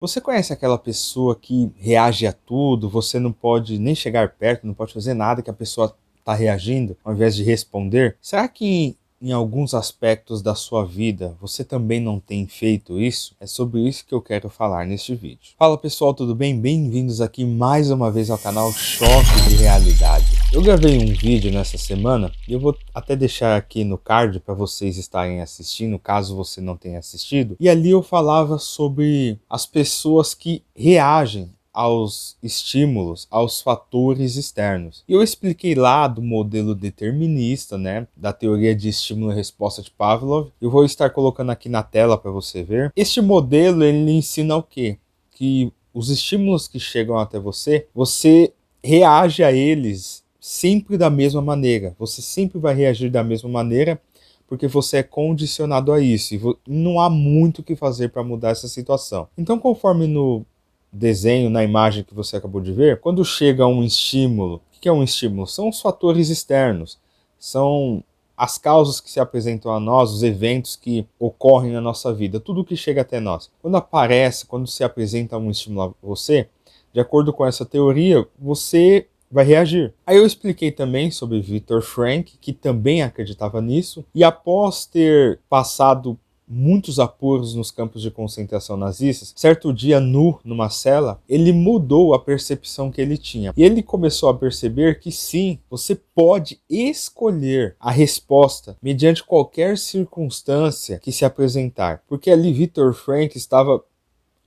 Você conhece aquela pessoa que reage a tudo, você não pode nem chegar perto, não pode fazer nada que a pessoa está reagindo, ao invés de responder? Será que em alguns aspectos da sua vida você também não tem feito isso? É sobre isso que eu quero falar neste vídeo. Fala pessoal, tudo bem? Bem-vindos aqui mais uma vez ao canal Choque de Realidade. Eu gravei um vídeo nessa semana e eu vou até deixar aqui no card para vocês estarem assistindo, caso você não tenha assistido. E ali eu falava sobre as pessoas que reagem aos estímulos, aos fatores externos. E eu expliquei lá do modelo determinista, né, da teoria de estímulo e resposta de Pavlov. Eu vou estar colocando aqui na tela para você ver. Este modelo, ele ensina o quê? Que os estímulos que chegam até você, você reage a eles sempre da mesma maneira. Você sempre vai reagir da mesma maneira porque você é condicionado a isso e não há muito o que fazer para mudar essa situação. Então, conforme no desenho, na imagem que você acabou de ver, quando chega um estímulo, o que é um estímulo? São os fatores externos, são as causas que se apresentam a nós, os eventos que ocorrem na nossa vida, tudo que chega até nós. Quando aparece, quando se apresenta um estímulo a você, de acordo com essa teoria, você vai reagir. Aí eu expliquei também sobre Viktor Frankl, que também acreditava nisso, e após ter passado muitos apuros nos campos de concentração nazistas, certo dia numa cela, ele mudou a percepção que ele tinha. E ele começou a perceber que sim, você pode escolher a resposta mediante qualquer circunstância que se apresentar. Porque ali Viktor Frankl estava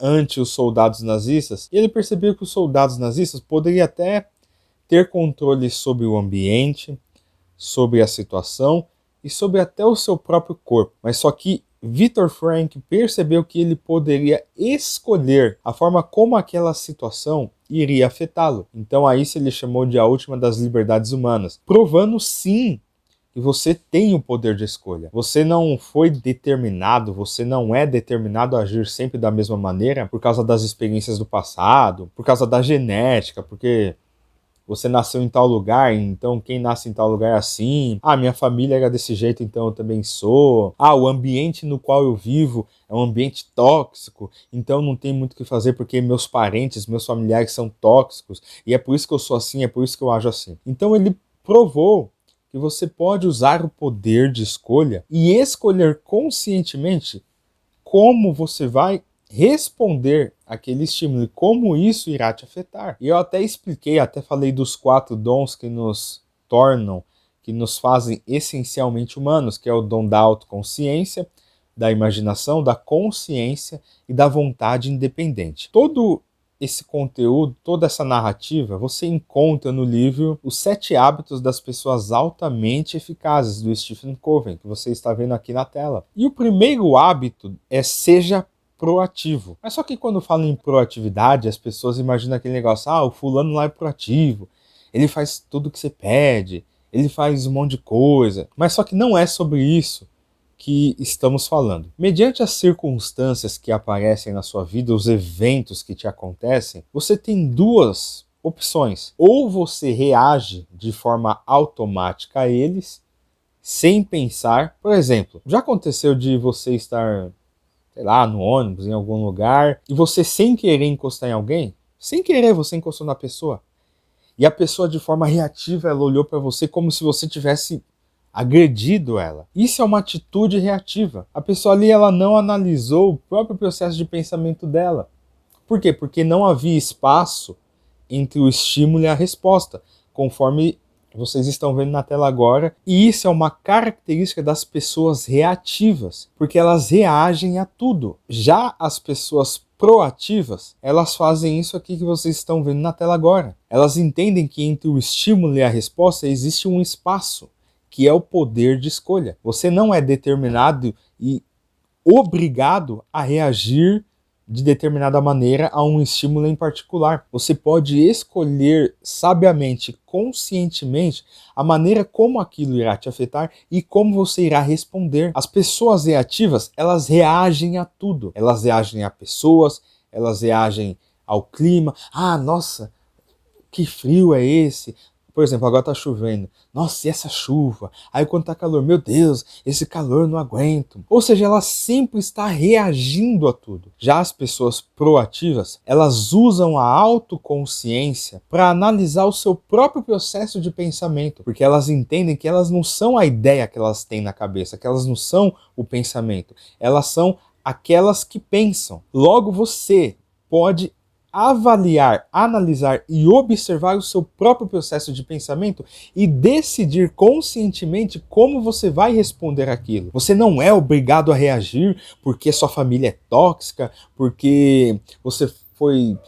ante os soldados nazistas, e ele percebeu que os soldados nazistas poderiam até ter controle sobre o ambiente, sobre a situação e sobre até o seu próprio corpo. Mas só que Viktor Frankl percebeu que ele poderia escolher a forma como aquela situação iria afetá-lo. Então aí ele chamou de a última das liberdades humanas, provando sim que você tem o poder de escolha. Você não foi determinado, você não é determinado a agir sempre da mesma maneira por causa das experiências do passado, por causa da genética, porque você nasceu em tal lugar, então quem nasce em tal lugar é assim. Ah, minha família era desse jeito, então eu também sou. Ah, o ambiente no qual eu vivo é um ambiente tóxico, então não tem muito o que fazer porque meus parentes, meus familiares são tóxicos, e é por isso que eu sou assim, é por isso que eu ajo assim. Então ele provou que você pode usar o poder de escolha e escolher conscientemente como você vai responder aquele estímulo e como isso irá te afetar. E eu até expliquei, até falei dos 4 dons que nos tornam, que nos fazem essencialmente humanos, que é o dom da autoconsciência, da imaginação, da consciência e da vontade independente. Todo esse conteúdo, toda essa narrativa, você encontra no livro Os 7 Hábitos das Pessoas Altamente Eficazes, do Stephen Covey, que você está vendo aqui na tela. E o primeiro hábito é seja proativo. Mas só que quando falam em proatividade, as pessoas imaginam aquele negócio, ah, o fulano lá é proativo, ele faz tudo que você pede, ele faz um monte de coisa. Mas só que não é sobre isso que estamos falando. Mediante as circunstâncias que aparecem na sua vida, os eventos que te acontecem, você tem 2 opções. Ou você reage de forma automática a eles, sem pensar. Por exemplo, já aconteceu de você estar, sei lá, no ônibus, em algum lugar, e você sem querer encostar em alguém? Sem querer você encostou na pessoa. E a pessoa de forma reativa, ela olhou para você como se você tivesse agredido ela. Isso é uma atitude reativa. A pessoa ali, ela não analisou o próprio processo de pensamento dela. Por quê? Porque não havia espaço entre o estímulo e a resposta, conforme vocês estão vendo na tela agora. E isso é uma característica das pessoas reativas, porque elas reagem a tudo. Já as pessoas proativas, elas fazem isso aqui que vocês estão vendo na tela agora. Elas entendem que entre o estímulo e a resposta existe um espaço, que é o poder de escolha. Você não é determinado e obrigado a reagir de determinada maneira a um estímulo em particular. Você pode escolher sabiamente, conscientemente, a maneira como aquilo irá te afetar e como você irá responder. As pessoas reativas, elas reagem a tudo. Elas reagem a pessoas, elas reagem ao clima. Ah, nossa, que frio é esse? Por exemplo, agora tá chovendo. Nossa, e essa chuva? Aí quando tá calor, meu Deus, esse calor eu não aguento. Ou seja, ela sempre está reagindo a tudo. Já as pessoas proativas, elas usam a autoconsciência para analisar o seu próprio processo de pensamento, porque elas entendem que elas não são a ideia que elas têm na cabeça, que elas não são o pensamento, elas são aquelas que pensam. Logo, você pode avaliar, analisar e observar o seu próprio processo de pensamento e decidir conscientemente como você vai responder aquilo. Você não é obrigado a reagir porque sua família é tóxica, porque você foi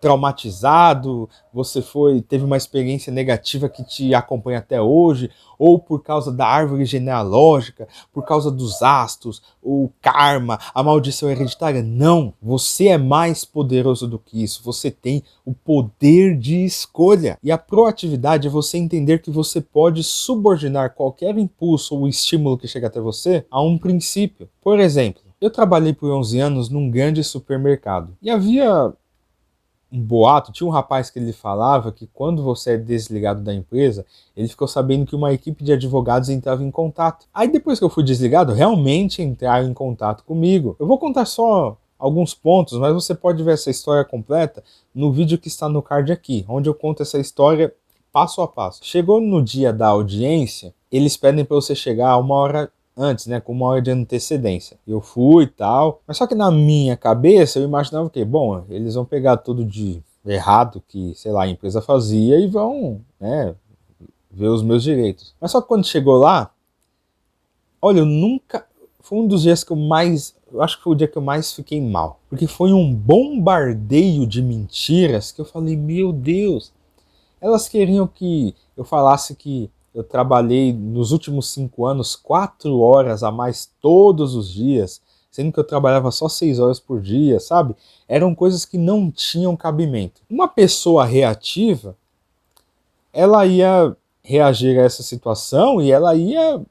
traumatizado, você teve uma experiência negativa que te acompanha até hoje, ou por causa da árvore genealógica, por causa dos astros, o karma, a maldição hereditária. Não, você é mais poderoso do que isso, você tem o poder de escolha. E a proatividade é você entender que você pode subordinar qualquer impulso ou estímulo que chega até você a um princípio. Por exemplo, eu trabalhei por 11 anos num grande supermercado, e havia um boato, tinha um rapaz que ele falava que quando você é desligado da empresa, ele ficou sabendo que uma equipe de advogados entrava em contato. Aí depois que eu fui desligado, realmente entraram em contato comigo. Eu vou contar só alguns pontos, mas você pode ver essa história completa no vídeo que está no card aqui, onde eu conto essa história passo a passo. Chegou no dia da audiência, eles pedem para você chegar 1 hora antes, né, com 1 hora de antecedência. Eu fui e tal, mas só que na minha cabeça eu imaginava o quê? Bom, eles vão pegar tudo de errado que, sei lá, a empresa fazia e vão, né, ver os meus direitos. Mas só que quando chegou lá, olha, foi um dos dias que eu acho que foi o dia que eu mais fiquei mal. Porque foi um bombardeio de mentiras que eu falei, meu Deus, elas queriam que eu falasse que eu trabalhei nos últimos 5 anos 4 horas a mais todos os dias, sendo que eu trabalhava só 6 horas por dia, sabe? Eram coisas que não tinham cabimento. Uma pessoa reativa, ela ia reagir a essa situação e ela ia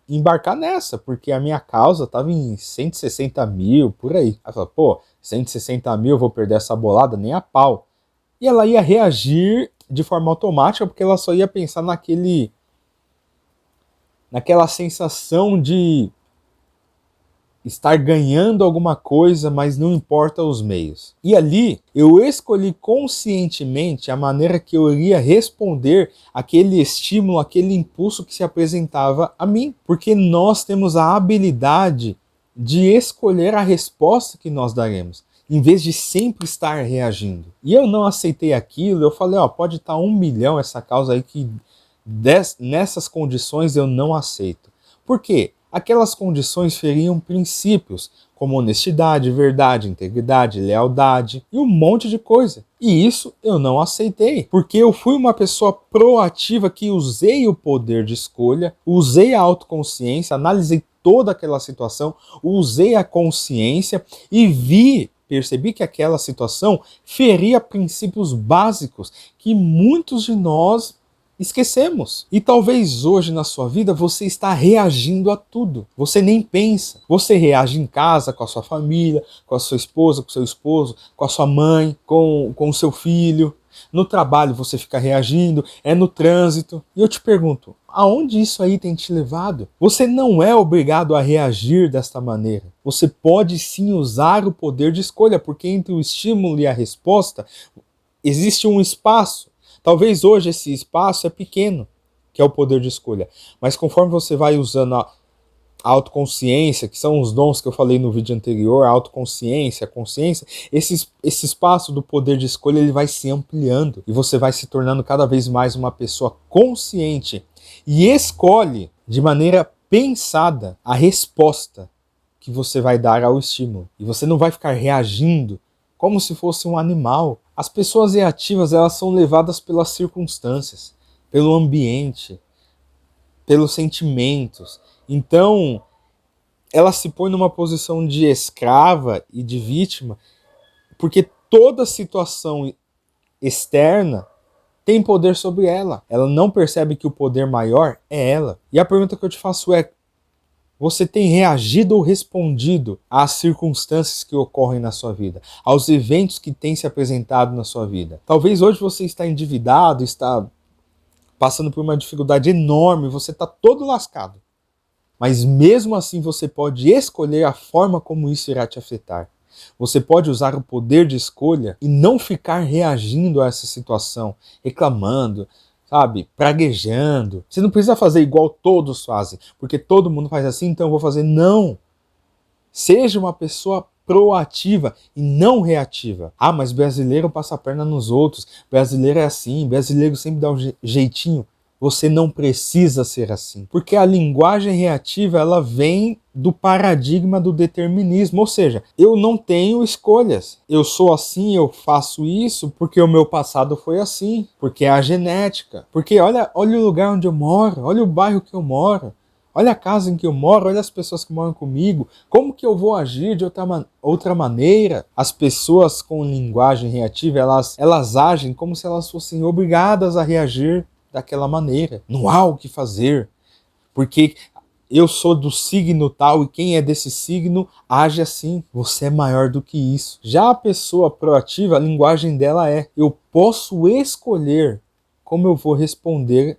embarcar nessa, porque a minha causa estava em 160 mil, por aí. Ela falou, pô, 160 mil eu vou perder essa bolada? Nem a pau. E ela ia reagir de forma automática, porque ela só ia pensar naquela sensação de estar ganhando alguma coisa, mas não importa os meios. E ali eu escolhi conscientemente a maneira que eu iria responder aquele estímulo, aquele impulso que se apresentava a mim, porque nós temos a habilidade de escolher a resposta que nós daremos, em vez de sempre estar reagindo. E eu não aceitei aquilo, eu falei, pode estar 1 milhão essa causa aí que nessas condições eu não aceito. Por quê? Aquelas condições feriam princípios, como honestidade, verdade, integridade, lealdade e um monte de coisa. E isso eu não aceitei, porque eu fui uma pessoa proativa que usei o poder de escolha, usei a autoconsciência, analisei toda aquela situação, usei a consciência e percebi que aquela situação feria princípios básicos que muitos de nós esquecemos. E talvez hoje na sua vida você está reagindo a tudo. Você nem pensa. Você reage em casa, com a sua família, com a sua esposa, com o seu esposo, com a sua mãe, com o seu filho. No trabalho você fica reagindo, é no trânsito. E eu te pergunto, aonde isso aí tem te levado? Você não é obrigado a reagir desta maneira. Você pode sim usar o poder de escolha, porque entre o estímulo e a resposta existe um espaço. Talvez hoje esse espaço é pequeno, que é o poder de escolha. Mas conforme você vai usando a autoconsciência, que são os dons que eu falei no vídeo anterior, a autoconsciência, a consciência, esse espaço do poder de escolha ele vai se ampliando. E você vai se tornando cada vez mais uma pessoa consciente. E escolhe de maneira pensada a resposta que você vai dar ao estímulo. E você não vai ficar reagindo como se fosse um animal. As pessoas reativas, elas são levadas pelas circunstâncias, pelo ambiente, pelos sentimentos. Então, ela se põe numa posição de escrava e de vítima, porque toda situação externa tem poder sobre ela. Ela não percebe que o poder maior é ela. E a pergunta que eu te faço é, você tem reagido ou respondido às circunstâncias que ocorrem na sua vida, aos eventos que têm se apresentado na sua vida? Talvez hoje você está endividado, está passando por uma dificuldade enorme, você está todo lascado. Mas mesmo assim você pode escolher a forma como isso irá te afetar. Você pode usar o poder de escolha e não ficar reagindo a essa situação, reclamando, sabe, praguejando. Você não precisa fazer igual todos fazem, porque todo mundo faz assim, então eu vou fazer. Não! Seja uma pessoa proativa e não reativa. Ah, mas brasileiro passa a perna nos outros, brasileiro é assim, brasileiro sempre dá um jeitinho. Você não precisa ser assim, porque a linguagem reativa ela vem do paradigma do determinismo, ou seja, eu não tenho escolhas. Eu sou assim, eu faço isso porque o meu passado foi assim, porque é a genética, porque olha o lugar onde eu moro, olha o bairro que eu moro. Olha a casa em que eu moro, olha as pessoas que moram comigo. Como que eu vou agir de outra maneira? As pessoas com linguagem reativa, elas agem como se elas fossem obrigadas a reagir daquela maneira. Não há o que fazer, porque eu sou do signo tal e quem é desse signo age assim. Você é maior do que isso. Já a pessoa proativa, a linguagem dela é: eu posso escolher como eu vou responder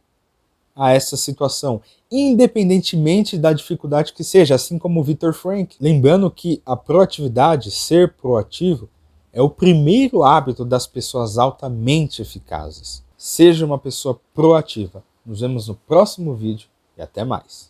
a essa situação, independentemente da dificuldade que seja, assim como o Viktor Frankl. Lembrando que a proatividade, ser proativo, é o primeiro hábito das pessoas altamente eficazes. Seja uma pessoa proativa. Nos vemos no próximo vídeo e até mais.